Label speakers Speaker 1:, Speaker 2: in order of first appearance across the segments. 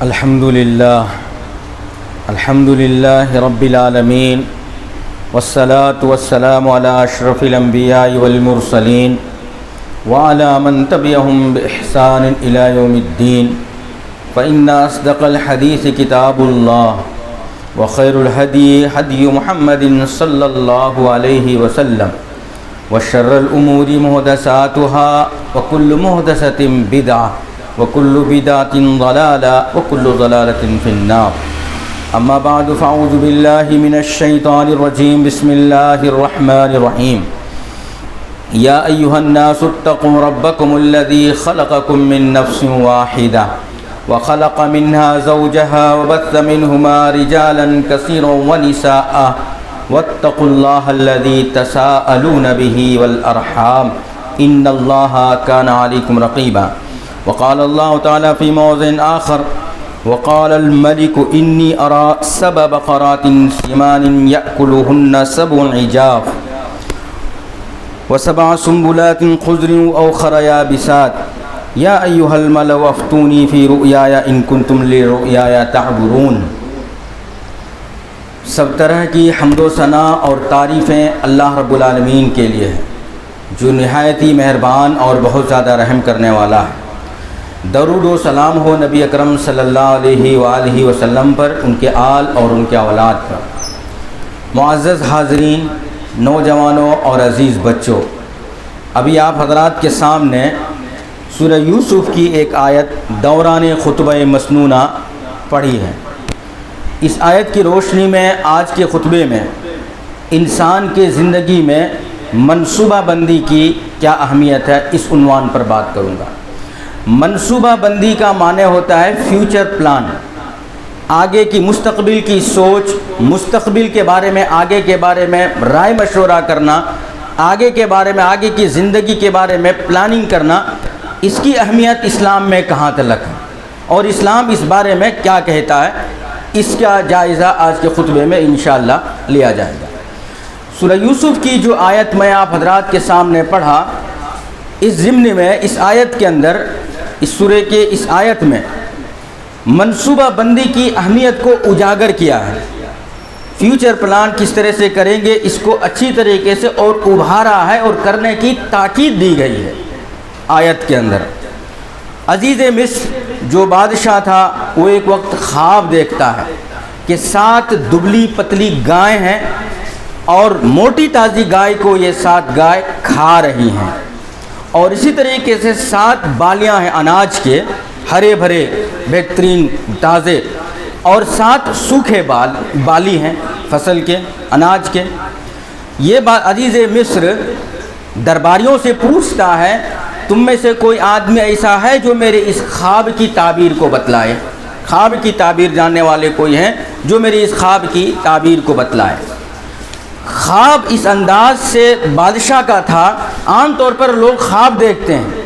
Speaker 1: الحمد للہ رب العالمین والصلاة والسلام علی اشرف الانبیاء والمرسلین وعلی من تبعهم بإحسان الى یوم الدین فإن اصدق الحدیث کتاب اللہ وخیر الہدی ہدی محمد صلی اللہ علیہ وسلم وشر الامور محدثاتها وکل محدثۃ بدعہ وكل بدعة ضلالة وكل ضلالة في النار أما بعد فأعوذ بالله من الشيطان الرجيم بسم الله الرحمن الرحيم يا أيها الناس اتقوا ربكم الذي خلقكم من نفس واحدة وخلق منها زوجها وبث منهما رجالا كثيرا ونساء واتقوا الله الذي تساءلون به والأرحام إن الله كان عليكم رقيبا وقال الله تعالى في موضع آخر وقال الملك إني أرى 7 بقرات سمان يأكلهن 7 عجاف و7 سنبلات خضر أخر يابسات يا أيها الملأ أفتوني في رؤياي إن كنتم لرؤياي تعبرون۔ سب طرح کی حمد و ثنا اور تعریفیں اللہ رب العالمین کے لیے ہیں جو نہایت ہی مہربان اور بہت زیادہ رحم کرنے والا ہے۔ درود و سلام ہو نبی اکرم صلی اللہ علیہ وآلہ وسلم پر، ان کے آل اور ان کے اولاد پر۔ معزز حاضرین، نوجوانوں اور عزیز بچوں، ابھی آپ حضرات کے سامنے سورہ یوسف کی ایک آیت دوران خطبہ مسنونہ پڑھی ہے۔ اس آیت کی روشنی میں آج کے خطبے میں انسان کے زندگی میں منصوبہ بندی کی کیا اہمیت ہے اس عنوان پر بات کروں گا۔ منصوبہ بندی کا معنی ہوتا ہے فیوچر پلان، آگے کی مستقبل کی سوچ، مستقبل کے بارے میں، آگے کے بارے میں رائے مشورہ کرنا، آگے کے بارے میں، آگے کی زندگی کے بارے میں پلاننگ کرنا۔ اس کی اہمیت اسلام میں کہاں تلک ہے اور اسلام اس بارے میں کیا کہتا ہے، اس کا جائزہ آج کے خطبے میں انشاءاللہ لیا جائے گا۔ سورہ یوسف کی جو آیت میں آپ حضرات کے سامنے پڑھا، اس ضمن میں اس آیت کے اندر، اس سورہ کے اس آیت میں منصوبہ بندی کی اہمیت کو اجاگر کیا ہے۔ فیوچر پلان کس طرح سے کریں گے اس کو اچھی طریقے سے اور ابھارا ہے اور کرنے کی تاکید دی گئی ہے آیت کے اندر۔ عزیز مصر جو بادشاہ تھا وہ ایک وقت خواب دیکھتا ہے کہ 7 دبلی پتلی گائیں ہیں اور موٹی تازی گائے کو یہ 7 گائے کھا رہی ہیں، اور اسی طریقے سے 7 بالیاں ہیں اناج کے، ہرے بھرے بہترین تازے، اور 7 سوکھے بالی ہیں فصل کے، اناج کے۔ یہ بات عزیز مصر درباریوں سے پوچھتا ہے، تم میں سے کوئی آدمی ایسا ہے جو میرے اس خواب کی تعبیر کو بتلائے؟ خواب کی تعبیر جاننے والے کوئی ہیں جو میری اس خواب کی تعبیر کو بتلائے؟ خواب اس انداز سے بادشاہ کا تھا۔ عام طور پر لوگ خواب دیکھتے ہیں،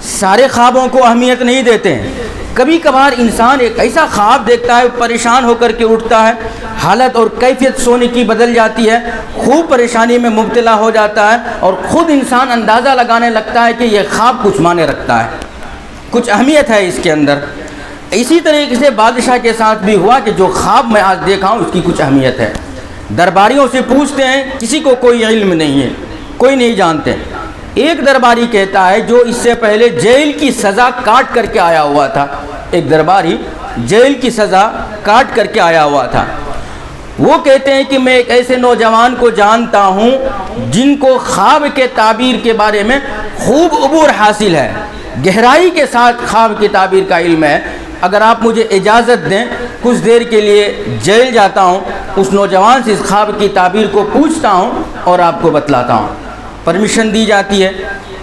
Speaker 1: سارے خوابوں کو اہمیت نہیں دیتے ہیں۔ کبھی کبھار انسان ایک ایسا خواب دیکھتا ہے، پریشان ہو کر کے اٹھتا ہے، حالت اور کیفیت سونے کی بدل جاتی ہے، خوب پریشانی میں مبتلا ہو جاتا ہے اور خود انسان اندازہ لگانے لگتا ہے کہ یہ خواب کچھ معنی رکھتا ہے، کچھ اہمیت ہے اس کے اندر۔ اسی طریقے سے بادشاہ کے ساتھ بھی ہوا کہ جو خواب میں آج دیکھا ہوں اس کی کچھ اہمیت ہے۔ درباریوں سے پوچھتے ہیں، کسی کو کوئی علم نہیں ہے، کوئی نہیں جانتے۔ ایک درباری کہتا ہے جو اس سے پہلے جیل کی سزا کاٹ کر کے آیا ہوا تھا، ایک درباری جیل کی سزا کاٹ کر کے آیا ہوا تھا، وہ کہتے ہیں کہ میں ایک ایسے نوجوان کو جانتا ہوں جن کو خواب کے تعبیر کے بارے میں خوب عبور حاصل ہے، گہرائی کے ساتھ خواب کی تعبیر کا علم ہے۔ اگر آپ مجھے اجازت دیں کچھ دیر کے لیے جیل جاتا ہوں، اس نوجوان سے اس خواب کی تعبیر کو پوچھتا ہوں اور آپ کو بتلاتا ہوں۔ پرمیشن دی جاتی ہے،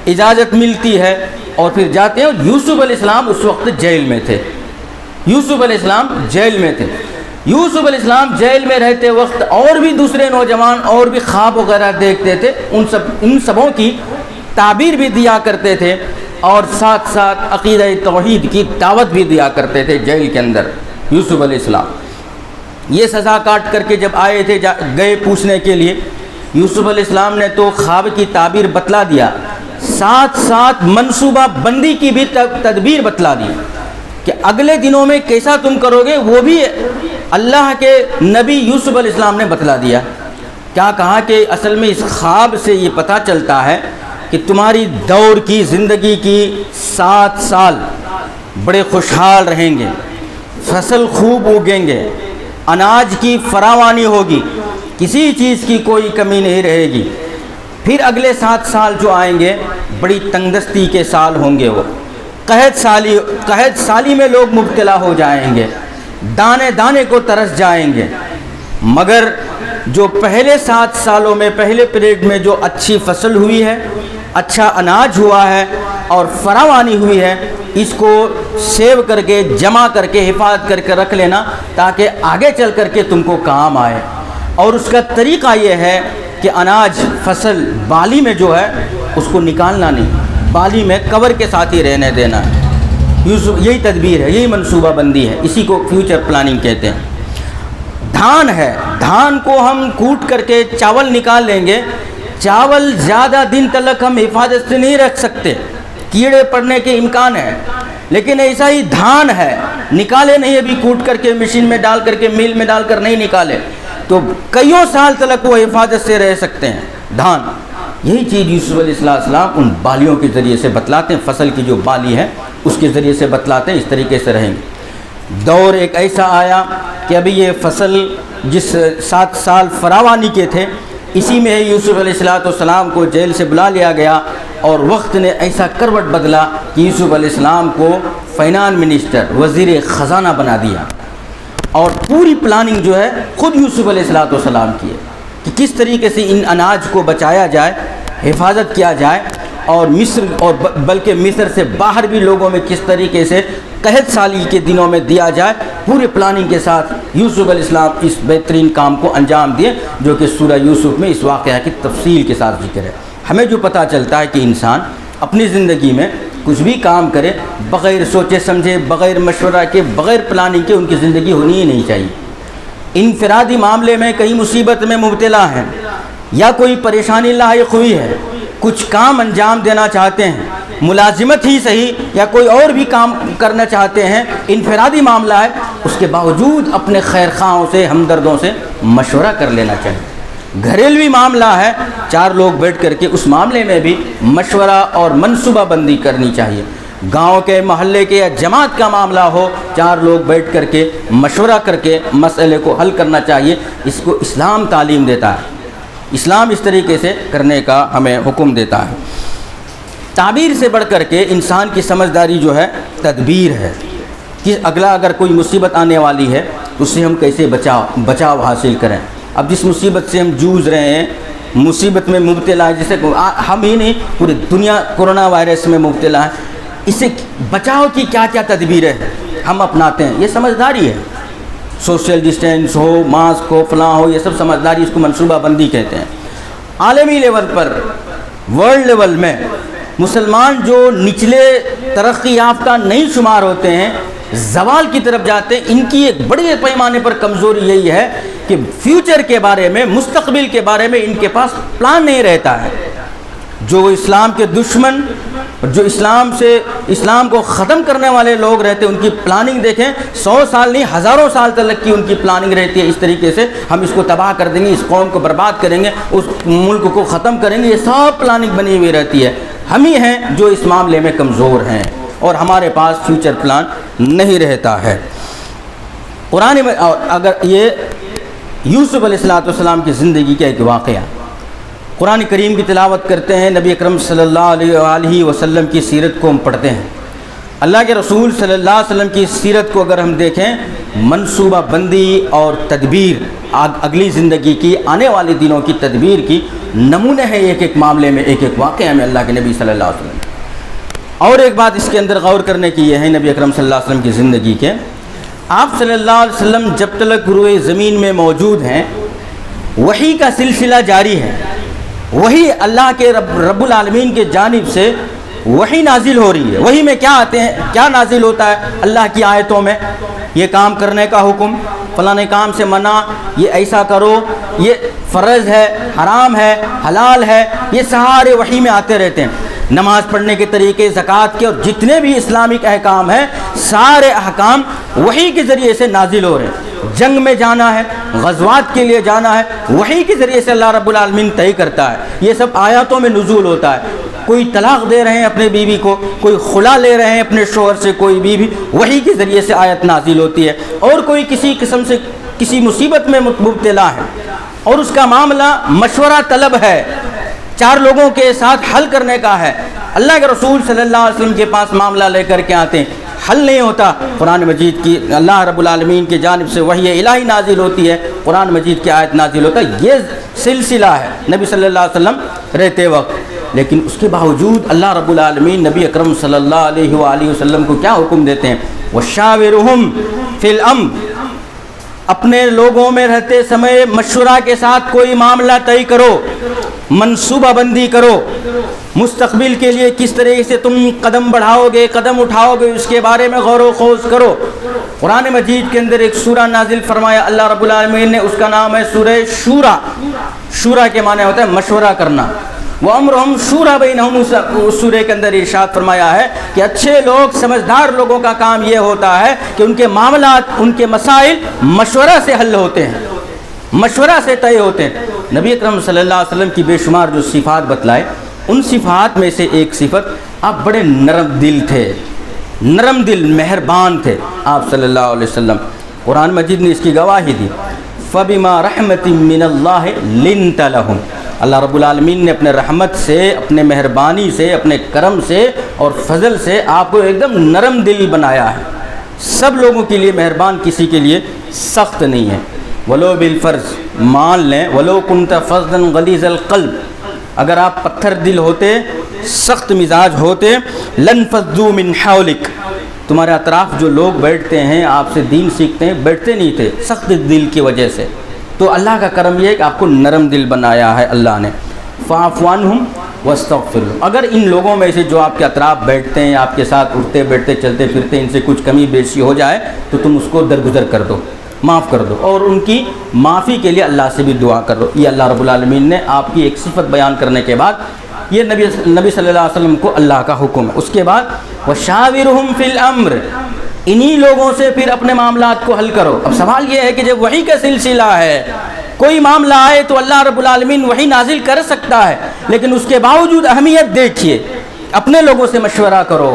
Speaker 1: اجازت ملتی ہے اور پھر جاتے ہیں۔ یوسف علیہ السلام اس وقت جیل میں تھے، یوسف علیہ السلام جیل میں تھے۔ یوسف علیہ السلام جیل میں رہتے وقت اور بھی دوسرے نوجوان اور بھی خواب وغیرہ دیکھتے تھے، ان سبوں کی تعبیر بھی دیا کرتے تھے اور ساتھ ساتھ عقیدہ توحید کی دعوت بھی دیا کرتے تھے جیل کے اندر۔ یوسف علیہ السلام یہ سزا کاٹ کر کے جب آئے تھے، گئے پوچھنے کے لیے، یوسف علیہ السلام نے تو خواب کی تعبیر بتلا دیا، ساتھ ساتھ منصوبہ بندی کی بھی تدبیر بتلا دی۔ کہ اگلے دنوں میں کیسا تم کرو گے وہ بھی اللہ کے نبی یوسف علیہ السلام نے بتلا دیا۔ کیا کہا کہ اصل میں اس خواب سے یہ پتہ چلتا ہے کہ تمہاری دور کی زندگی کی 7 سال بڑے خوشحال رہیں گے، فصل خوب اگیں گے، اناج کی فراوانی ہوگی، کسی چیز کی کوئی کمی نہیں رہے گی۔ پھر اگلے 7 سال جو آئیں گے بڑی تنگدستی کے سال ہوں گے، وہ قحط سالی میں لوگ مبتلا ہو جائیں گے، دانے دانے کو ترس جائیں گے۔ مگر جو پہلے 7 سالوں میں پہلے پیریڈ میں جو اچھی فصل ہوئی ہے، اچھا اناج ہوا ہے اور فراوانی ہوئی ہے، اس کو سیو کر کے جمع کر کے حفاظت کر کے رکھ لینا تاکہ آگے چل کر کے تم کو کام آئے۔ اور اس کا طریقہ یہ ہے کہ اناج فصل بالی میں جو ہے اس کو نکالنا نہیں، بالی میں کور کے ساتھ ہی رہنے دینا ہے۔ یہی تدبیر ہے، یہی منصوبہ بندی ہے، اسی کو فیوچر پلاننگ کہتے ہیں۔ دھان ہے، دھان کو ہم کوٹ کر کے چاول نکال لیں گے، چاول زیادہ دن تک ہم حفاظت سے نہیں رکھ سکتے، کیڑے پڑنے کے امکان ہے۔ لیکن ایسا ہی دھان ہے، نکالے نہیں ابھی کوٹ کر کے مشین میں ڈال کر کے میل میں ڈال کر نہیں نکالے تو کئیوں سال تک وہ حفاظت سے رہ سکتے ہیں دھان۔ یہی چیز یوسف علیہ السلام ان بالیوں کے ذریعے سے بتلاتے ہیں، فصل کی جو بالی ہے اس کے ذریعے سے بتلاتے ہیں اس طریقے سے رہیں گے۔ دور ایک ایسا آیا کہ ابھی یہ فصل جس 7 سال فراوانی کے تھے، اسی میں یوسف علیہ السلام کو جیل سے بلا لیا گیا، اور وقت نے ایسا کروٹ بدلا کہ یوسف علیہ السلام کو فائنانس منسٹر، وزیر خزانہ بنا دیا، اور پوری پلاننگ جو ہے خود یوسف علیہ السلام کی ہے کہ کس طریقے سے ان اناج کو بچایا جائے، حفاظت کیا جائے، اور مصر اور بلکہ مصر سے باہر بھی لوگوں میں کس طریقے سے قحط سالی کے دنوں میں دیا جائے، پورے پلاننگ کے ساتھ یوسف علیہ السلام اس بہترین کام کو انجام دیے، جو کہ سورہ یوسف میں اس واقعہ کی تفصیل کے ساتھ ذکر ہے۔ ہمیں جو پتہ چلتا ہے کہ انسان اپنی زندگی میں کچھ بھی کام کرے بغیر سوچے سمجھے، بغیر مشورہ کے، بغیر پلاننگ کے ان کی زندگی ہونی ہی نہیں چاہیے۔ انفرادی معاملے میں کہیں مصیبت میں مبتلا ہیں یا کوئی پریشانی لاحق ہوئی ہے، کچھ کام انجام دینا چاہتے ہیں، ملازمت ہی صحیح یا کوئی اور بھی کام کرنا چاہتے ہیں، انفرادی معاملہ ہے، اس کے باوجود اپنے خیر خواہوں سے، ہمدردوں سے مشورہ کر لینا چاہیے۔ گھریلوی معاملہ ہے، 4 لوگ بیٹھ کر کے اس معاملے میں بھی مشورہ اور منصوبہ بندی کرنی چاہیے۔ گاؤں کے، محلے کے یا جماعت کا معاملہ ہو، 4 لوگ بیٹھ کر کے مشورہ کر کے مسئلے کو حل کرنا چاہیے۔ اس کو اسلام تعلیم دیتا ہے، اسلام اس طریقے سے کرنے کا ہمیں حکم دیتا ہے۔ تعبیر سے بڑھ کر کے انسان کی سمجھداری جو ہے تدبیر ہے کہ اگر کوئی مصیبت آنے والی ہے اس سے ہم کیسے بچاؤ حاصل کریں۔ اب جس مصیبت سے ہم جوجھ رہے ہیں، مصیبت میں مبتلا ہے، جیسے ہم ہی نہیں پوری دنیا کورونا وائرس میں مبتلا ہے، اس سے بچاؤ کی کیا کیا تدبیریں ہم اپناتے ہیں، یہ سمجھداری ہے۔ سوشل ڈسٹینس ہو، ماسک ہو، فلاں ہو، یہ سب سمجھداری، اس کو منصوبہ بندی کہتے ہیں۔ عالمی لیول پر، ورلڈ لیول میں مسلمان جو نچلے ترقی یافتہ نہیں شمار ہوتے ہیں، زوال کی طرف جاتے ہیں، ان کی ایک بڑے پیمانے پر کمزوری یہی ہے کہ فیوچر کے بارے میں، مستقبل کے بارے میں ان کے پاس پلان نہیں رہتا ہے۔ جو اسلام کے دشمن، جو اسلام کو ختم کرنے والے لوگ رہتے ہیں، ان کی پلاننگ دیکھیں، 100 سال نہیں ہزاروں سال تک کی ان کی پلاننگ رہتی ہے۔ اس طریقے سے ہم اس کو تباہ کر دیں گے، اس قوم کو برباد کریں گے، اس ملک کو ختم کریں گے، یہ سب پلاننگ بنی ہوئی رہتی ہے۔ ہم ہی ہیں جو اس معاملے میں کمزور ہیں اور ہمارے پاس فیوچر پلان نہیں رہتا ہے۔ قرآن میں اگر یہ یوسف علیہ السلام کی زندگی کا ایک واقعہ، قرآن کریم کی تلاوت کرتے ہیں، نبی اکرم صلی اللہ علیہ وسلم کی سیرت کو ہم پڑھتے ہیں، اللہ کے رسول صلی اللہ علیہ وسلم کی سیرت کو اگر ہم دیکھیں، منصوبہ بندی اور تدبیر، اگلی زندگی کی، آنے والے دنوں کی تدبیر کی نمونے ہیں ایک ایک معاملے میں، ایک ایک واقعہ میں اللہ کے نبی صلی اللہ علیہ وسلم۔ اور ایک بات اس کے اندر غور کرنے کی یہ ہے نبی اکرم صلی اللہ علیہ وسلم کی زندگی کے، آپ صلی اللہ علیہ وسلم جب تک روئے زمین میں موجود ہیں، وحی کا سلسلہ جاری ہے، وہی اللہ کے رب العالمین کے جانب سے وحی نازل ہو رہی ہے۔ وحی میں کیا آتے ہیں، کیا نازل ہوتا ہے اللہ کی آیتوں میں، یہ کام کرنے کا حکم، فلاں کام سے منع، یہ ایسا کرو، یہ فرض ہے، حرام ہے، حلال ہے، یہ سارے وحی میں آتے رہتے ہیں۔ نماز پڑھنے کے طریقے، زکوٰۃ کے، اور جتنے بھی اسلامک احکام ہیں سارے احکام وحی کے ذریعے سے نازل ہو رہے ہیں۔ جنگ میں جانا ہے، غزوات کے لیے جانا ہے، وحی کے ذریعے سے اللہ رب العالمین طے کرتا ہے۔ یہ سب آیاتوں میں نزول ہوتا ہے۔ کوئی طلاق دے رہے ہیں اپنے بیوی کو، کوئی خلا لے رہے ہیں اپنے شوہر سے، کوئی بیوی، وحی کے ذریعے سے آیت نازل ہوتی ہے۔ اور کوئی کسی قسم سے کسی مصیبت میں مبتلا ہے اور اس کا معاملہ مشورہ طلب ہے، 4 لوگوں کے ساتھ حل کرنے کا ہے، اللہ کے رسول صلی اللہ علیہ وسلم کے پاس معاملہ لے کر کے آتے ہیں، حل نہیں ہوتا، قرآن مجید کی اللہ رب العالمین کی جانب سے وحی الہی نازل ہوتی ہے، قرآن مجید کی آیت نازل ہوتا ہے۔ یہ سلسلہ ہے نبی صلی اللہ علیہ وسلم رہتے وقت۔ لیکن اس کے باوجود اللہ رب العالمین نبی اکرم صلی اللہ علیہ وآلہ وسلم کو کیا حکم دیتے ہیں؟ وَشَاوِرُهُمْ فِي الْأَمْرِ، اپنے لوگوں میں رہتے سمے مشورہ کے ساتھ کوئی معاملہ طے کرو، منصوبہ بندی کرو، مستقبل کے لیے کس طرح سے تم قدم بڑھاؤ گے، قدم اٹھاؤ گے، اس کے بارے میں غور و خوض کرو۔ قرآن مجید کے اندر ایک سورہ نازل فرمایا اللہ رب العالمین نے، اس کا نام ہے سورہ شورا۔ شورا کے معنی ہوتا ہے مشورہ کرنا۔ وَأَمْرُهُمْ شُورَىٰ بَيْنَهُمْ، اس سورہ کے اندر ارشاد فرمایا ہے کہ اچھے لوگ، سمجھدار لوگوں کا کام یہ ہوتا ہے کہ ان کے معاملات، ان کے مسائل مشورہ سے حل ہوتے ہیں، مشورہ سے طے ہوتے ہیں۔ نبی اکرم صلی اللہ علیہ وسلم کی بے شمار جو صفات بتلائے، ان صفات میں سے ایک صفت، آپ بڑے نرم دل تھے، نرم دل، مہربان تھے آپ صلی اللہ علیہ وسلم۔ قرآن مجید نے اس کی گواہی دی، فَبِمَا رَحْمَةٍ مِّنَ اللَّهِ لِنْتَ لَهُمْ، اللہ رب العالمین نے اپنے رحمت سے، اپنے مہربانی سے، اپنے کرم سے اور فضل سے آپ کو ایک دم نرم دل بنایا ہے۔ سب لوگوں کے لیے مہربان، کسی کے لیے سخت نہیں ہے۔ وَلَوْ بِالْفَرْضِ، مان لیں، وَلَوْ كُنْتَ فَظًّا غَلِيظَ الْقَلْبِ، اگر آپ پتھر دل ہوتے، سخت مزاج ہوتے، لَانْفَضُّوا مِنْ حَوْلِكَ، تمہارے اطراف جو لوگ بیٹھتے ہیں آپ سے دین سیکھتے ہیں، بیٹھتے نہیں تھے سخت دل کی وجہ سے۔ تو اللہ کا کرم یہ ہے کہ آپ کو نرم دل بنایا ہے اللہ نے۔ فَاعْفُ عَنْهُمْ وَاسْتَغْفِرْ لَهُمْ، اگر ان لوگوں میں سے جو آپ کے اطراف بیٹھتے ہیں، آپ کے ساتھ اٹھتے بیٹھتے چلتے پھرتے، ان سے کچھ کمی بیشی ہو جائے تو تم اس کو درگزر کر دو، معاف کر دو، اور ان کی معافی کے لیے اللہ سے بھی دعا کر دو۔ یہ اللہ رب العالمین نے آپ کی ایک صفت بیان کرنے کے بعد، یہ نبی صلی اللہ علیہ وسلم کو اللہ کا حکم ہے۔ اس کے بعد وَشَاوِرْهُمْ فِي الْأَمْرِ، انہی لوگوں سے پھر اپنے معاملات کو حل کرو۔ اب سوال یہ ہے کہ جب وحی کا سلسلہ ہے، کوئی معاملہ آئے تو اللہ رب العالمین وحی نازل کر سکتا ہے، لیکن اس کے باوجود اہمیت دیکھیے، اپنے لوگوں سے مشورہ کرو،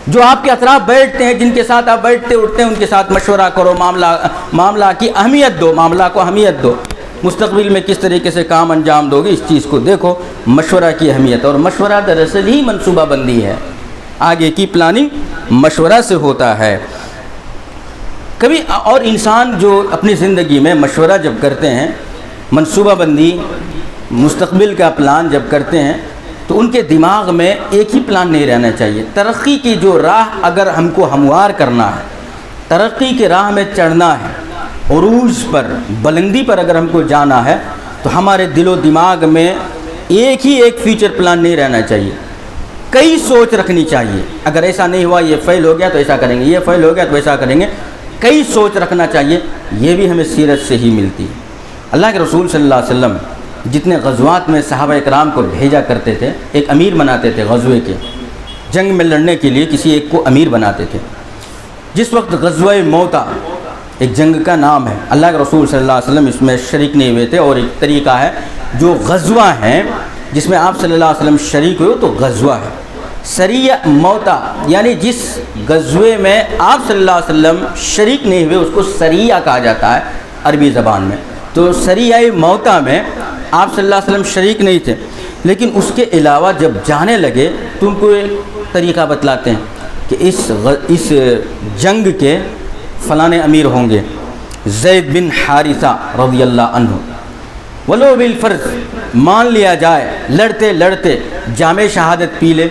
Speaker 1: جو آپ کے اطراف بیٹھتے ہیں، جن کے ساتھ آپ بیٹھتے اٹھتے ہیں، ان کے ساتھ مشورہ کرو، معاملہ کی اہمیت دو، معاملہ کو اہمیت دو۔ مستقبل میں کس طریقے سے کام انجام دو گے، اس چیز کو دیکھو، مشورہ کی اہمیت۔ اور مشورہ دراصل ہی منصوبہ بندی ہے، آگے کی پلاننگ مشورہ سے ہوتا ہے۔ کبھی اور انسان جو اپنی زندگی میں مشورہ جب کرتے ہیں، منصوبہ بندی، مستقبل کا پلان جب کرتے ہیں، تو ان کے دماغ میں ایک ہی پلان نہیں رہنا چاہیے۔ ترقی کی جو راہ اگر ہم کو ہموار کرنا ہے، ترقی کی راہ میں چڑھنا ہے، عروج پر، بلندی پر اگر ہم کو جانا ہے، تو ہمارے دل و دماغ میں ایک ہی ایک فیوچر پلان نہیں رہنا چاہیے، کئی سوچ رکھنی چاہیے۔ اگر ایسا نہیں ہوا، یہ فیل ہو گیا تو ایسا کریں گے، یہ فیل ہو گیا تو ایسا کریں گے، کئی سوچ رکھنا چاہیے۔ یہ بھی ہمیں سیرت سے ہی ملتی ہے۔ اللہ کے رسول صلی اللہ علیہ وسلم جتنے غزوات میں صحابہ اکرام کو بھیجا کرتے تھے، ایک امیر بناتے تھے غزوے کے، جنگ میں لڑنے کے لیے کسی ایک کو امیر بناتے تھے۔ جس وقت غزوہ موتا ایک جنگ کا نام ہے، اللہ کے رسول صلی اللہ علیہ وسلم اس میں شریک نہیں ہوئے تھے، اور ایک طریقہ ہے جو غزوہ ہیں جس میں آپ صلی اللہ علیہ وسلم شریک ہوئے تو غزوہ ہے۔ سریہ موتا یعنی جس غزوے میں آپ صلی اللہ علیہ وسلم شریک نہیں ہوئے اس کو سریہ کہا جاتا ہے عربی زبان میں۔ تو سریہ موتا میں آپ صلی اللہ علیہ وسلم شریک نہیں تھے، لیکن اس کے علاوہ جب جانے لگے تو ان کو ایک طریقہ بتلاتے ہیں کہ اس جنگ کے فلاں امیر ہوں گے، زید بن حارثہ رضی اللہ عنہ، ولو بالفرض، مان لیا جائے لڑتے لڑتے جامِ شہادت پی لے،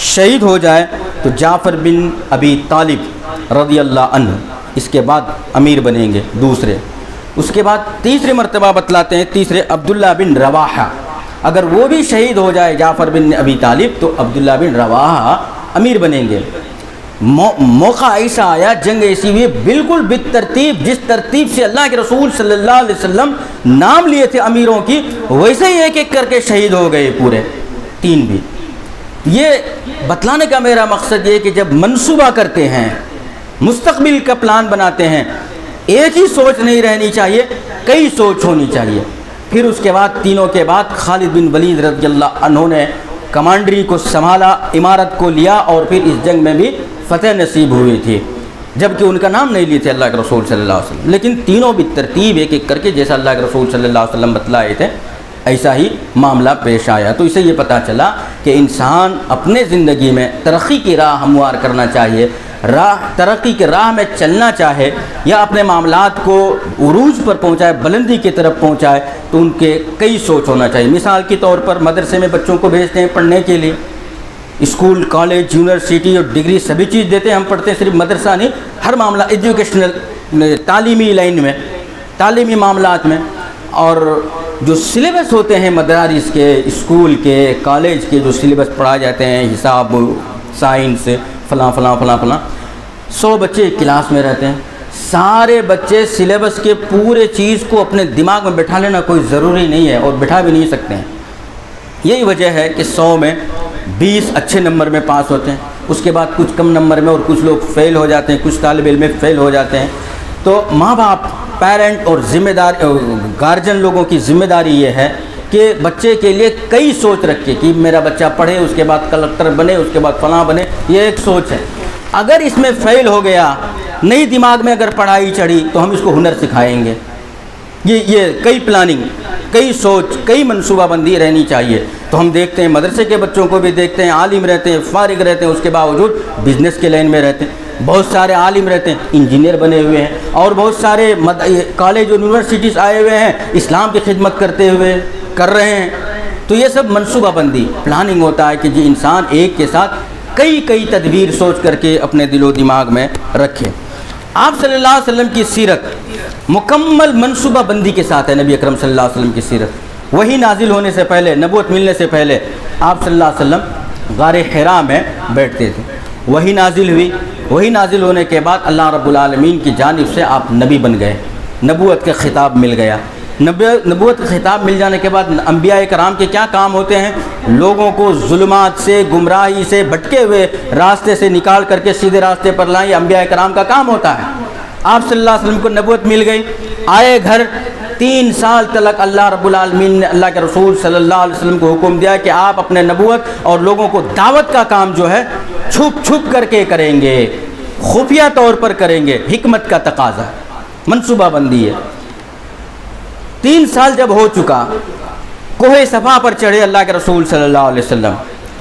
Speaker 1: شہید ہو جائے تو جعفر بن ابی طالب رضی اللہ عنہ اس کے بعد امیر بنیں گے دوسرے۔ اس کے بعد تیسرے مرتبہ بتلاتے ہیں، تیسرے عبداللہ بن رواحہ، اگر وہ بھی شہید ہو جائے جعفر بن ابی طالب تو عبداللہ بن رواحہ امیر بنیں گے۔ موقع ایسا آیا، جنگ ایسی ہوئی، بالکل بالترتیب، جس ترتیب سے اللہ کے رسول صلی اللہ علیہ وسلم نام لیے تھے امیروں کی، ویسے ہی ایک ایک کر کے شہید ہو گئے پورے تین بھی۔ یہ بتلانے کا میرا مقصد یہ کہ جب منصوبہ کرتے ہیں، مستقبل کا پلان بناتے ہیں، ایک ہی سوچ نہیں رہنی چاہیے، کئی سوچ ہونی چاہیے۔ پھر اس کے بعد تینوں کے بعد خالد بن ولید رضی اللہ عنہ نے کمانڈری کو سنبھالا، امارت کو لیا، اور پھر اس جنگ میں بھی فتح نصیب ہوئی تھی، جبکہ ان کا نام نہیں لیے تھے اللہ کے رسول صلی اللہ علیہ وسلم، لیکن تینوں بھی ترتیب ایک ایک کر کے جیسا اللہ کے رسول صلی اللہ علیہ وسلم بتلائے تھے ایسا ہی معاملہ پیش آیا۔ تو اسے یہ پتہ چلا کہ انسان اپنے زندگی میں ترقی کی راہ ہموار کرنا چاہیے، ترقی کی راہ میں چلنا چاہے یا اپنے معاملات کو عروج پر پہنچائے، بلندی کی طرف پہنچائے، تو ان کے کئی سوچ ہونا چاہیے۔ مثال کے طور پر مدرسے میں بچوں کو بھیجتے ہیں پڑھنے کے لیے، اسکول، کالج، یونیورسٹی اور ڈگری سبھی چیز دیتے ہیں، ہم پڑھتے ہیں، صرف مدرسہ نہیں، ہر معاملہ ایجوکیشنل، تعلیمی لائن میں، تعلیمی معاملات میں، اور جو سلیبس ہوتے ہیں مدارس کے، اسکول کے، کالج کے جو سلیبس پڑھائے جاتے ہیں، حساب، سائنس، فلاں فلاں فلاں فلاں، 100 بچے ایک کلاس میں رہتے ہیں، سارے بچے سلیبس کے پورے چیز کو اپنے دماغ میں بٹھا لینا کوئی ضروری نہیں ہے، اور بٹھا بھی نہیں سکتے ہیں۔ یہی وجہ ہے کہ 100 میں 20 اچھے نمبر میں پاس ہوتے ہیں، اس کے بعد کچھ کم نمبر میں، اور کچھ لوگ فیل ہو جاتے ہیں، کچھ طالب علم فیل ہو جاتے ہیں۔ تو ماں باپ، پیرنٹ اور ذمہ دار گارجن لوگوں کی ذمہ داری یہ ہے کہ بچے کے لیے کئی سوچ رکھے کہ میرا بچہ پڑھے، اس کے بعد کلکٹر بنے، اس کے بعد فلاں بنے، یہ ایک سوچ ہے۔ اگر اس میں فیل ہو گیا، نئی دماغ میں اگر پڑھائی چڑھی، تو ہم اس کو ہنر سکھائیں گے۔ یہ کئی پلاننگ، کئی سوچ، کئی منصوبہ بندی رہنی چاہیے۔ تو ہم دیکھتے ہیں مدرسے کے بچوں کو بھی دیکھتے ہیں، عالم رہتے ہیں، فارغ رہتے ہیں، اس کے باوجود بزنس کے لائن میں رہتے ہیں۔ بہت سارے عالم رہتے ہیں، انجینئر بنے ہوئے ہیں، اور بہت سارے کالج اور یونیورسٹیز آئے ہوئے ہیں، اسلام کی خدمت کر رہے ہیں۔ تو یہ سب منصوبہ بندی، پلاننگ ہوتا ہے کہ جی انسان ایک کے ساتھ کئی تدبیر سوچ کر کے اپنے دل و دماغ میں رکھے۔ آپ صلی اللہ علیہ وسلم کی سیرت مکمل منصوبہ بندی کے ساتھ ہے۔ نبی اکرم صلی اللہ علیہ وسلم کی سیرت، وہی نازل ہونے سے پہلے، نبوت ملنے سے پہلے آپ صلی اللہ علیہ وسلم غار حرا میں بیٹھتے تھے، وہی نازل ہوئی، وہی نازل ہونے کے بعد اللہ رب العالمین کی جانب سے آپ نبی بن گئے، نبوت کا خطاب مل گیا۔ نبوت کا خطاب مل جانے کے بعد انبیاء کرام کے کیا کام ہوتے ہیں؟ لوگوں کو ظلمات سے، گمراہی سے، بھٹکے ہوئے راستے سے نکال کر کے سیدھے راستے پر لائیں، یہ انبیاء کرام کا کام ہوتا ہے۔ آپ صلی اللہ علیہ وسلم کو نبوت مل گئی، آئے گھر، 3 سال تک اللہ رب العالمین نے اللہ کے رسول صلی اللہ علیہ وسلم کو حکم دیا کہ آپ اپنے نبوت اور لوگوں کو دعوت کا کام جو ہے چھپ کر کے کریں گے، خفیہ طور پر کریں گے، حکمت کا تقاضا، منصوبہ بندی ہے۔ 3 سال جب ہو چکا، کوہ صفا پر چڑھے اللہ کے رسول صلی اللہ علیہ وسلم،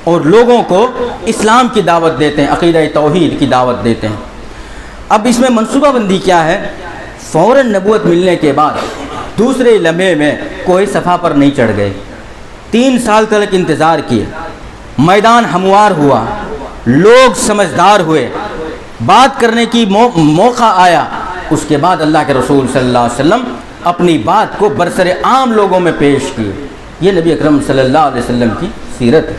Speaker 1: اور لوگوں کو اسلام کی دعوت دیتے ہیں، عقیدہ توحید کی دعوت دیتے ہیں۔ اب اس میں منصوبہ بندی کیا ہے؟ فوراً نبوت ملنے کے بعد دوسرے لمحے میں کوہ صفا پر نہیں چڑھ گئے، 3 سال تک انتظار کیے، میدان ہموار ہوا، لوگ سمجھدار ہوئے، بات کرنے کی موقع آیا، اس کے بعد اللہ کے رسول صلی اللہ علیہ وسلم اپنی بات کو برسر عام لوگوں میں پیش کی۔ یہ نبی اکرم صلی اللہ علیہ وسلم کی سیرت ہے۔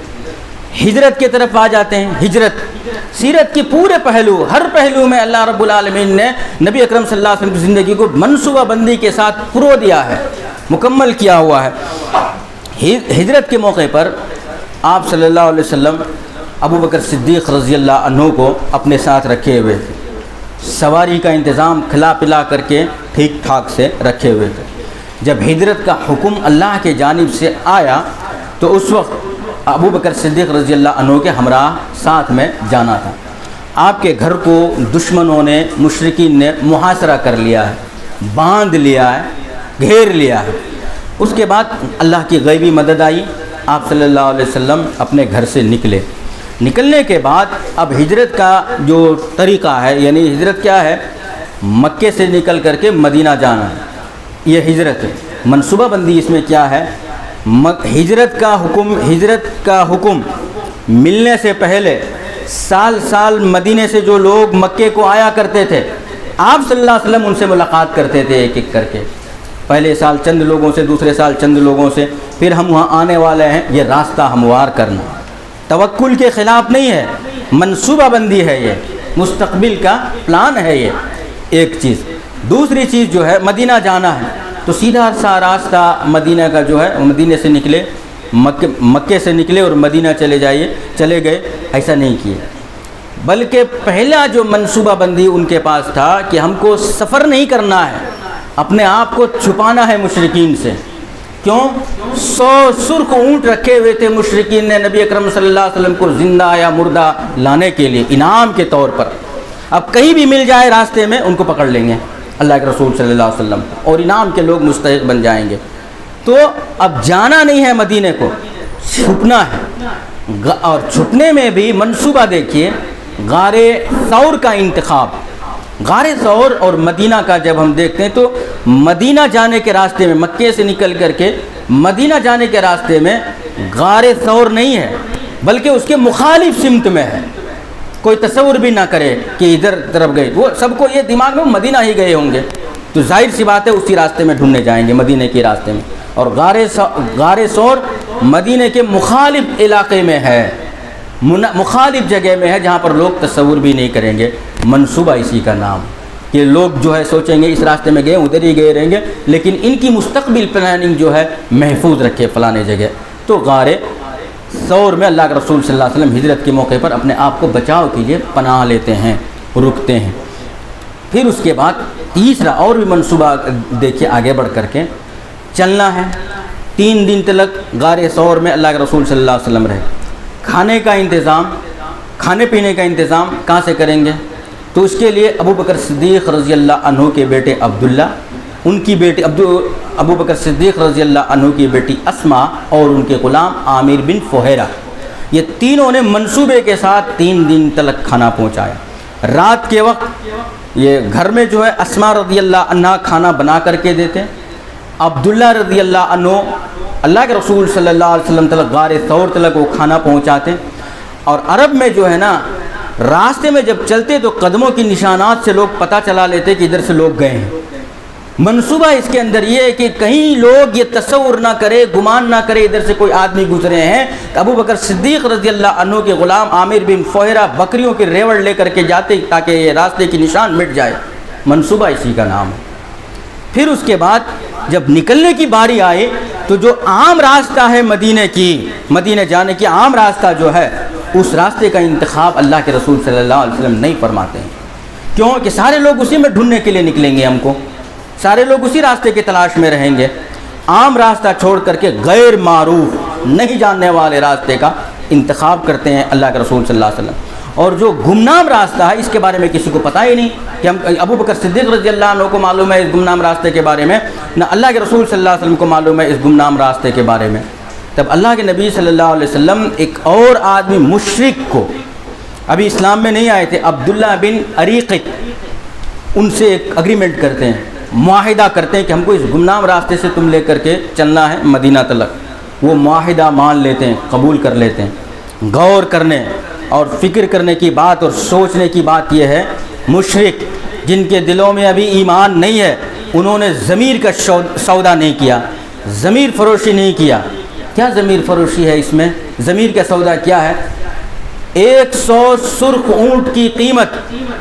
Speaker 1: ہجرت کی طرف آ جاتے ہیں۔ ہجرت، سیرت کے پورے پہلو، ہر پہلو میں اللہ رب العالمین نے نبی اکرم صلی اللہ علیہ وسلم کی زندگی کو منصوبہ بندی کے ساتھ پرو دیا ہے، مکمل کیا ہوا ہے۔ ہجرت کے موقع پر آپ صلی اللہ علیہ وسلم ابو بکر صدیق رضی اللہ عنہ کو اپنے ساتھ رکھے ہوئے تھے، سواری کا انتظام کھلا پلا کر کے ٹھیک ٹھاک سے رکھے ہوئے تھے۔ جب ہجرت کا حکم اللہ کے جانب سے آیا تو اس وقت ابو بکر صدیق رضی اللہ عنہ کے ہمراہ ساتھ میں جانا تھا۔ آپ کے گھر کو دشمنوں نے، مشرکین نے محاصرہ کر لیا ہے، باندھ لیا ہے، گھیر لیا ہے۔ اس کے بعد اللہ کی غیبی مدد آئی، آپ صلی اللہ علیہ وسلم اپنے گھر سے نکلے۔ نکلنے کے بعد اب ہجرت کا جو طریقہ ہے، یعنی ہجرت کیا ہے؟ مکے سے نکل کر کے مدینہ جانا ہے، یہ ہجرت ہے۔ منصوبہ بندی اس میں کیا ہے؟ ہجرت کا حکم ملنے سے پہلے سال مدینے سے جو لوگ مکے کو آیا کرتے تھے، آپ صلی اللہ علیہ وسلم ان سے ملاقات کرتے تھے ایک ایک کر کے، پہلے سال چند لوگوں سے، دوسرے سال چند لوگوں سے، پھر ہم وہاں آنے والے ہیں، یہ راستہ ہموار کرنا، توکل کے خلاف نہیں ہے، منصوبہ بندی ہے، یہ مستقبل کا پلان ہے۔ یہ ایک چیز۔ دوسری چیز جو ہے مدینہ جانا ہے، تو سیدھا سا راستہ مدینہ کا جو ہے، مدینہ سے نکلے، مکے سے نکلے اور مدینہ چلے گئے، ایسا نہیں کیے، بلکہ پہلا جو منصوبہ بندی ان کے پاس تھا کہ ہم کو سفر نہیں کرنا ہے، اپنے آپ کو چھپانا ہے مشرکین سے۔ کیوں؟ 100 سرخ اونٹ رکھے ہوئے تھے مشرکین نے نبی اکرم صلی اللہ علیہ وسلم کو زندہ یا مردہ لانے کے لیے انعام کے طور پر۔ اب کہیں بھی مل جائے راستے میں ان کو پکڑ لیں گے اللہ کے رسول صلی اللہ علیہ وسلم، اور انعام کے لوگ مستحق بن جائیں گے۔ تو اب جانا نہیں ہے مدینے کو، چھپنا ہے، اور چھپنے میں بھی منصوبہ دیکھیے، غار ثور کا انتخاب۔ غار ثور اور مدینہ کا جب ہم دیکھتے ہیں تو مدینہ جانے کے راستے میں، مکے سے نکل کر کے مدینہ جانے کے راستے میں غار ثور نہیں ہے، بلکہ اس کے مخالف سمت میں ہے۔ کوئی تصور بھی نہ کرے کہ ادھر طرف گئے، وہ سب کو یہ دماغ میں مدینہ ہی گئے ہوں گے، تو ظاہر سی بات ہے اسی راستے میں ڈھونڈنے جائیں گے، مدینہ کے راستے میں۔ اور غار ثور مدینہ کے مخالف علاقے میں ہے، مخالف جگہ میں ہے، جہاں پر لوگ تصور بھی نہیں کریں گے۔ منصوبہ اسی کا نام کہ لوگ جو ہے سوچیں گے اس راستے میں گئے ادھر ہی گئے رہیں گے، لیکن ان کی مستقبل پلاننگ جو ہے محفوظ رکھے فلانے جگہ۔ تو غار ثور میں اللہ کے رسول صلی اللہ علیہ وسلم ہجرت کے موقع پر اپنے آپ کو بچاؤ کے لیے پناہ لیتے ہیں، رکتے ہیں۔ پھر اس کے بعد تیسرا اور بھی منصوبہ دیکھیے، آگے بڑھ کر کے چلنا ہے۔ 3 دن تلک غار ثور میں اللہ کے رسول صلی اللہ علیہ وسلم رہے۔ کھانے کا انتظام، کھانے پینے کا انتظام کہاں سے کریں گے؟ تو اس کے لیے ابو بکر صدیق رضی اللہ عنہ کے بیٹے عبداللہ، ان کی بیٹی ابو بکر صدیق رضی اللہ عنہ کی بیٹی اسما، اور ان کے غلام عامر بن فہیرہ، یہ تینوں نے منصوبے کے ساتھ 3 دن تلک کھانا پہنچایا۔ رات کے وقت یہ گھر میں جو ہے اسما رضی اللہ عنہ کھانا بنا کر کے دیتے، عبداللہ رضی اللہ عنہ اللہ کے رسول صلی اللہ علیہ وسلم تلک غار ثور تلک وہ کھانا پہنچاتے۔ اور عرب میں جو ہے نا، راستے میں جب چلتے تو قدموں کی نشانات سے لوگ پتہ چلا لیتے کہ ادھر سے لوگ گئے ہیں۔ منصوبہ اس کے اندر یہ ہے کہ کہیں لوگ یہ تصور نہ کرے، گمان نہ کرے ادھر سے کوئی آدمی گزرے ہیں۔ ابو بکر صدیق رضی اللہ عنہ کے غلام عامر بن فہیرہ بکریوں کے ریوڑ لے کر کے جاتے تاکہ یہ راستے کی نشان مٹ جائے۔ منصوبہ اسی کا نام ہے۔ پھر اس کے بعد جب نکلنے کی باری آئے تو جو عام راستہ ہے مدینہ جانے کی عام راستہ جو ہے، اس راستے کا انتخاب اللہ کے رسول صلی اللہ علیہ وسلم نہیں فرماتے ہیں۔ کیوں کہ سارے لوگ اسی میں ڈھونڈنے کے لیے نکلیں گے، ہم کو سارے لوگ اسی راستے کی تلاش میں رہیں گے۔ عام راستہ چھوڑ کر کے غیر معروف نہیں جاننے والے راستے کا انتخاب کرتے ہیں اللہ کے رسول صلی اللہ علیہ وسلم۔ اور جو گمنام راستہ ہے اس کے بارے میں کسی کو پتہ ہی نہیں کہ ہم ابو بکر صدیق رضی اللہ عنہ کو معلوم ہے اس گمنام راستے کے بارے میں، نہ اللہ کے رسول صلی اللہ علیہ وسلم کو معلوم ہے اس گمنام راستے کے بارے میں۔ تب اللہ کے نبی صلی اللہ علیہ وسلم ایک اور آدمی مشرک کو، ابھی اسلام میں نہیں آئے تھے، عبداللہ بن اریقط، ان سے ایک اگریمنٹ کرتے ہیں، معاہدہ کرتے ہیں کہ ہم کو اس گمنام راستے سے تم لے کر کے چلنا ہے مدینہ تلک۔ وہ معاہدہ مان لیتے ہیں، قبول کر لیتے ہیں۔ غور کرنے اور فکر کرنے کی بات اور سوچنے کی بات یہ ہے، مشرک جن کے دلوں میں ابھی ایمان نہیں ہے، انہوں نے ضمیر کا سودا نہیں کیا، ضمیر فروشی نہیں کیا۔ کیا ضمیر فروشی ہے اس میں؟ ضمیر کا سودا کیا ہے؟ 100 سرخ اونٹ کی قیمت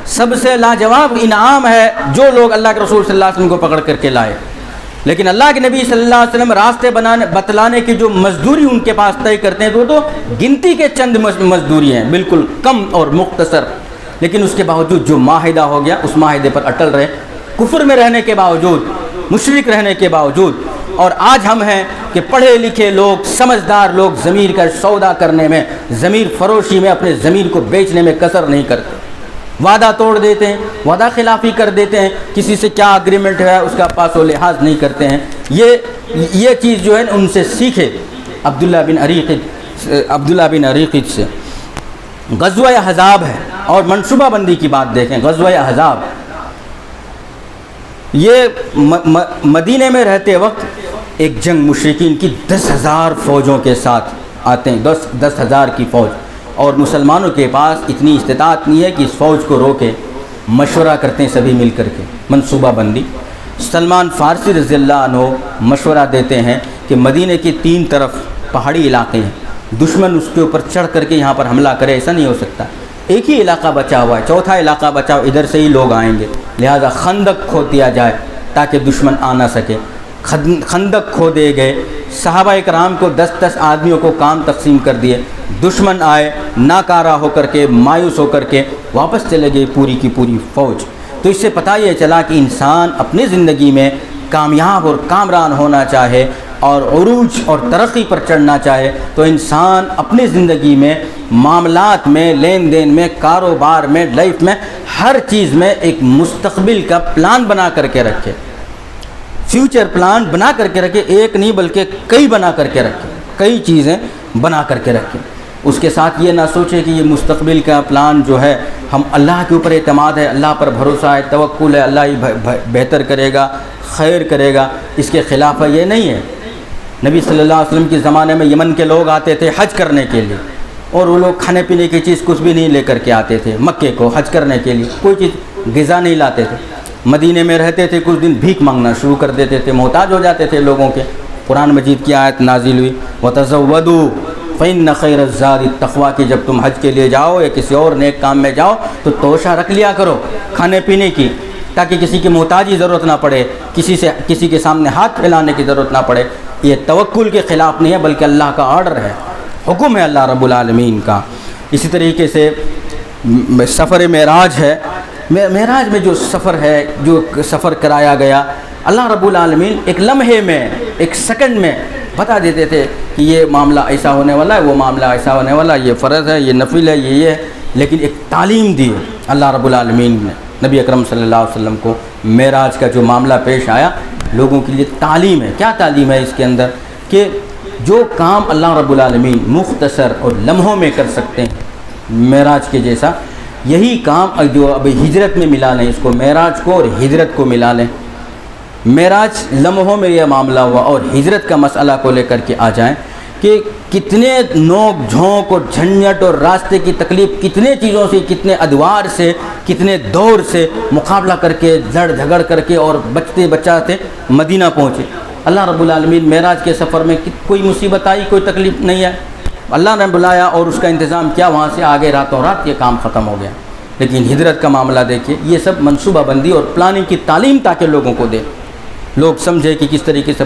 Speaker 1: سب سے لاجواب انعام ہے جو لوگ اللہ کے رسول صلی اللہ علیہ وسلم کو پکڑ کر کے لائے۔ لیکن اللہ کے نبی صلی اللہ علیہ وسلم راستے بتلانے کی جو مزدوری ان کے پاس طے کرتے ہیں تو گنتی کے چند مزدوری ہیں، بالکل کم اور مختصر، لیکن اس کے باوجود جو معاہدہ ہو گیا اس معاہدے پر اٹل رہے، کفر میں رہنے کے باوجود، مشرک رہنے کے باوجود۔ اور آج ہم ہیں کہ پڑھے لکھے لوگ، سمجھدار لوگ ضمیر کا سودا کرنے میں، ضمیر فروشی میں، اپنے ضمیر کو بیچنے میں کسر نہیں کرتے، وعدہ توڑ دیتے ہیں، وعدہ خلافی کر دیتے ہیں، کسی سے کیا اگریمنٹ ہے اس کا پاس و لحاظ نہیں کرتے ہیں۔ یہ چیز جو ہے ان سے سیکھے، عبداللہ بن اریقط سے۔ غزوہ احزاب ہے، اور منصوبہ بندی کی بات دیکھیں، غزوہ احزاب یہ مدینے میں رہتے وقت ایک جنگ مشرکین کی 10,000 فوجوں کے ساتھ آتے ہیں، 10,000 کی فوج، اور مسلمانوں کے پاس اتنی استطاعت نہیں ہے کہ اس فوج کو روکے، مشورہ کرتے ہیں سبھی مل کر کے، منصوبہ بندی۔ سلمان فارسی رضی اللہ عنہ مشورہ دیتے ہیں کہ مدینے کی 3 طرف پہاڑی علاقے ہیں، دشمن اس کے اوپر چڑھ کر کے یہاں پر حملہ کرے، ایسا نہیں ہو سکتا، ایک ہی علاقہ بچا ہوا ہے، چوتھا علاقہ بچا ہوا، ادھر سے ہی لوگ آئیں گے، لہذا خندق کھود دیا جائے تاکہ دشمن آ نہ سکے۔ خندق کھودے گئے، صحابہ کرام کو 10-10 آدمیوں کو کام تقسیم کر دیے، دشمن آئے ناکارہ ہو کر کے، مایوس ہو کر کے واپس چلے گئے پوری کی پوری فوج۔ تو اس سے پتہ یہ چلا کہ انسان اپنی زندگی میں کامیاب اور کامران ہونا چاہے اور عروج اور ترقی پر چڑھنا چاہے تو انسان اپنی زندگی میں، معاملات میں، لین دین میں، کاروبار میں، لائف میں، ہر چیز میں ایک مستقبل کا پلان بنا کر کے رکھے، فیوچر پلان بنا کر کے رکھے، ایک نہیں بلکہ کئی بنا کر کے رکھے، کئی چیزیں بنا کر کے رکھے۔ اس کے ساتھ یہ نہ سوچے کہ یہ مستقبل کا پلان جو ہے ہم اللہ کے اوپر اعتماد ہے، اللہ پر بھروسہ ہے، توکل ہے، اللہ ہی بہتر کرے گا، خیر کرے گا، اس کے خلاف یہ نہیں ہے۔ نبی صلی اللہ علیہ وسلم کے زمانے میں یمن کے لوگ آتے تھے حج کرنے کے لیے، اور وہ لوگ کھانے پینے کی چیز کچھ بھی نہیں لے کر کے آتے تھے مکے کو حج کرنے کے لیے، کوئی چیز غذا نہیں لاتے تھے، مدینے میں رہتے تھے، کچھ دن بھیک مانگنا شروع کر دیتے تھے، محتاج ہو جاتے تھے لوگوں کے۔ قرآن مجید کی آیت نازل ہوئی وَتَزَوَّدُوا فَإِنَّ خَيْرَ الزَّادِ التَّقْوَىٰ، کہ جب تم حج کے لیے جاؤ یا کسی اور نیک کام میں جاؤ تو توشہ رکھ لیا کرو کھانے پینے کی، تاکہ کسی کی محتاجی ضرورت نہ پڑے، کسی کے سامنے ہاتھ پھیلانے کی ضرورت نہ پڑے۔ یہ توکل کے خلاف نہیں ہے بلکہ اللہ کا آرڈر ہے، حکم ہے اللہ رب العالمین کا۔ اسی طریقے سے سفر معراج ہے، معراج میں جو سفر ہے، جو سفر کرایا گیا، اللہ رب العالمین ایک لمحے میں، ایک سیکنڈ میں بتا دیتے تھے کہ یہ معاملہ ایسا ہونے والا ہے، وہ معاملہ ایسا ہونے والا ہے، یہ فرض ہے، یہ نفل ہے، یہ ہے، لیکن ایک تعلیم دی اللہ رب العالمین نے۔ نبی اکرم صلی اللہ علیہ وسلم کو معراج کا جو معاملہ پیش آیا لوگوں کے لیے تعلیم ہے۔ کیا تعلیم ہے اس کے اندر؟ کہ جو کام اللہ رب العالمین مختصر اور لمحوں میں کر سکتے ہیں معراج کے جیسا، یہی کام جو ابھی ہجرت میں ملا لیں، اس کو معراج کو اور ہجرت کو ملا لیں۔ معراج لمحوں میں یہ معاملہ ہوا اور ہجرت کا مسئلہ کو لے کر کے آ جائیں کہ کتنے نوک جھونک اور جھنجھٹ اور راستے کی تکلیف، کتنے چیزوں سے، کتنے ادوار سے، کتنے دور سے مقابلہ کر کے، لڑ جھگڑ کر کے اور بچتے بچاتے مدینہ پہنچے۔ اللہ رب العالمین معراج کے سفر میں کوئی مصیبت آئی، کوئی تکلیف نہیں ہے، اللہ نے بلایا اور اس کا انتظام کیا، وہاں سے آگے راتوں رات یہ کام ختم ہو گیا۔ لیکن ہجرت کا معاملہ دیکھیے، یہ سب منصوبہ بندی اور پلاننگ کی تعلیم تاکہ لوگوں کو دے، لوگ سمجھے کہ کس طریقے سے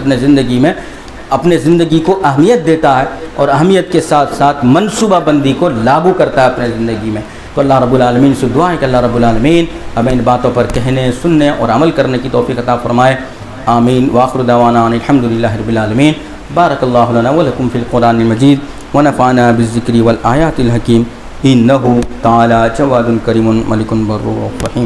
Speaker 1: اپنے زندگی کو اہمیت دیتا ہے اور اہمیت کے ساتھ ساتھ منصوبہ بندی کو لاگو کرتا ہے اپنے زندگی میں۔ تو اللہ رب العالمین سے دعا ہے کہ اللہ رب العالمین ہمیں ان باتوں پر کہنے، سننے اور عمل کرنے کی توفیق عطا فرمائے۔ آمین۔ وآخر دعوانا ان الحمدللہ رب العالمین۔ بارک اللہ لنا ولکم فی القرآن المجید ونفعنا بالذکر والآیات الحکیم، انہ تعالی جواد کریم ملک بر رحیم۔